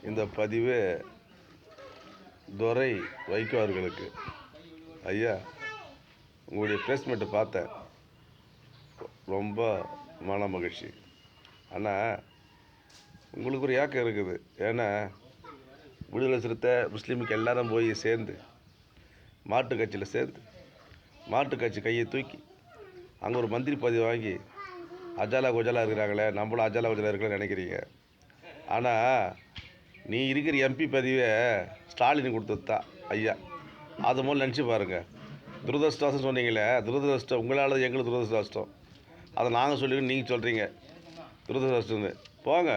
இந்த பதிவு துரை வைகோ அவர்களுக்கு. ஐயா, உங்களுடைய ப்ளேஸ்மெண்ட்டை பார்த்தேன், ரொம்ப மன மகிழ்ச்சி. ஆனால் உங்களுக்கு ஒரு ஏக்கம் இருக்குது. ஏன்னா விடுதலை சிறுத்தை முஸ்லீமுக்கு எல்லாரும் போய் சேர்ந்து மாட்டு கட்சியில் சேர்ந்து மாட்டு கட்சி கையை தூக்கி அங்கே ஒரு மந்திரி பதவி வாங்கி அஜாலா கொஜாலா இருக்கிறாங்களே, நம்மளும் அஜாலா கொஜாலா இருக்கலாம்னு நினைக்கிறீங்க. ஆனால் நீ இருக்கிற எம்பி பதவியை ஸ்டாலின் கொடுத்தது தான் ஐயா. அது மூலம் நினச்சி பாருங்கள். துரதிருஷ்டம் சொன்னீங்களே, துரதிருஷ்டம் உங்களால் எங்களுக்கு துரதிருஷ்டம். அதை நாங்கள் சொல்லிக்கணும், நீங்கள் சொல்கிறீங்க துரதிருஷ்டம்னு. போங்க,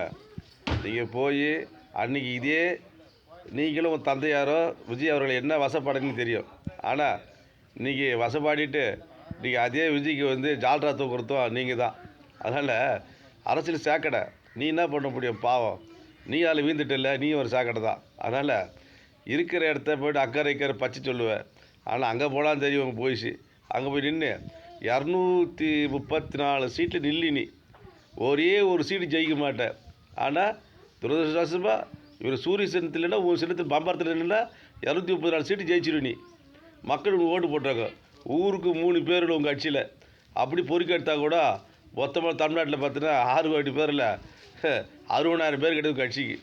நீங்கள் போய் அன்றைக்கி இதே நீங்களும் உங்கள் தந்தையாரோ விஜய் அவர்களை என்ன வசப்பாடுன்னு தெரியும். ஆனால் இன்றைக்கி வசப்பாடிட்டு நீங்கள் அதே விஜய்க்கு ஜால்ரா தூக்குறதும் நீங்கள் தான். அதனால் அரசியல் சாக்கடை, நீ என்ன பண்ண முடியும்? பாவம், நீ அதில் வீழ்ந்துட்டு இல்லை, நீ ஒரு சாக்கடை தான். அதனால் இருக்கிற இடத்த போய்ட்டு அக்கறை பச்சை சொல்லுவேன். ஆனால் அங்கே போகலான்னு தெரியும் போயிடுச்சு. அங்கே போய் நின்று 234 சீட்டில் நில்லி நீ ஒரே ஒரு சீட்டு ஜெயிக்க மாட்டேன். ஆனால் துரதிருஷ்டவசமாக இவர் சூரிய சின்னத்தில் இல்லைன்னா ஒரு சின்னத்தில் பம்பரத்தில் இல்லைன்னா 234 சீட்டு ஜெயிச்சிடும். நீ மக்கள் ஓட்டு போட்டாங்க, ஊருக்கு 3 பேர் உங்கள் கட்சியில். அப்படி பொறுக்கி எடுத்தால் கூட மொத்தமாக தமிழ்நாட்டில் பார்த்தீங்கன்னா 6 கோடி பேரில் 60,000 பேர் கிடையாது கட்சிக்கு.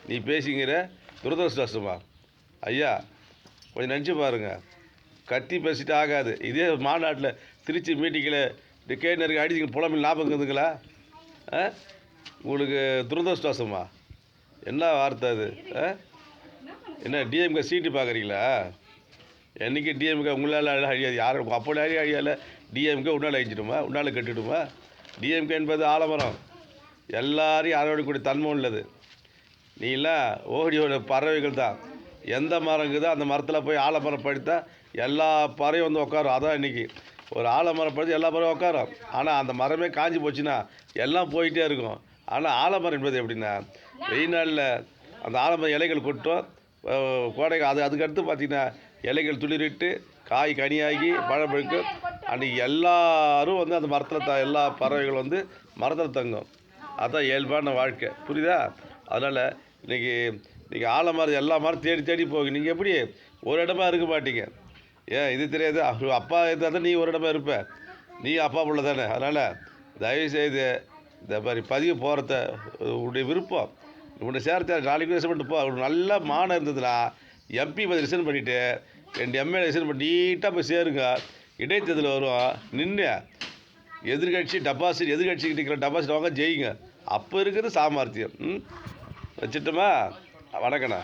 நீ பேசிங்கிற துரதிருஷ்டவசமா ஐயா, கொஞ்சம் நினச்சி பாருங்கள். கத்தி பேசிட்டு ஆகாது. இதே மாநாட்டில் திருச்சி மீட்டிங்கில் கேனருக்கு அடிச்சிங்க புலம்பில் ஞாபகம் இருக்குதுங்களா? உங்களுக்கு துரதிருஷ்டவசமா? என்ன வார்த்தை அது? என்ன டிஎம்கே சீட்டு பார்க்குறீங்களா? என்றைக்கு டிஎம்கே உங்களால் அழியாது, யாரும் அப்படி அழியால. டிஎம்கே உன்னால் அழிச்சிடுமா? உன்னால் கட்டிடுமா? டிஎம்கே என்பது ஆலமரம், எல்லாரையும் அரவணைக்கூடிய தன்மை உள்ளது. நீலாம் ஓடியோட பறவைகள் தான். எந்த மரம் இருக்குதோ அந்த மரத்தில் போய் ஆலமரம் படுத்தா எல்லா பறவையும் உட்காரும். அதான் இன்றைக்கி ஒரு ஆலமரம் படுத்து எல்லா பறவையும் உட்காரும். ஆனால் அந்த மரமே காஞ்சி போச்சுன்னா எல்லாம் போயிட்டே இருக்கும். ஆனால் ஆலமரம் என்பது எப்படின்னா, வெயில் நாளில் அந்த ஆலமரம் இலைகள் கொட்டும், கோடை அதுக்கடுத்து பார்த்திங்கன்னா இலைகள் துளிரிட்டு காய் கனியாகி பழம் பழுக்கும். அன்றைக்கி எல்லோரும் அந்த மரத்தில் எல்லா பறவைகள் மரத்தில் தங்கும். அதுதான் இயல்பான வாழ்க்கை, புரியுதா? அதனால் இன்றைக்கி ஆலமரம் எல்லா மரம் தேடி தேடி போகும். நீங்கள் எப்படி ஒரு இடமா இருக்க மாட்டீங்க? ஏன் இது தெரியாது? அப்பா இருந்தால் தான் நீ ஒரு இடமா இருப்ப. நீ அப்பா பிள்ளை தானே. அதனால் தயவுசெய்து இந்த மாதிரி பதிவு போகிறத உன்னுடைய விருப்பம், உன்னை சேர்த்த நாளைக்கு ரிசன் பண்ணிட்டு போ. நல்ல மானம் இருந்ததுன்னா எம்பி பதவி ரிசன் பண்ணிவிட்டு 2 எம்எல்ஏ ரிசன் பண்ணி நீட்டாக போய் சேருங்க. இடைத்தேர்தல் வரும், நின்று எதிர்கட்சிக்கு நிற்கிற டெபாசிட் வாங்க, ஜெயிங்க. அப்போ இருக்கிறது சாமர்த்தியம். வச்சுட்டோமா? வணக்கண்ணா.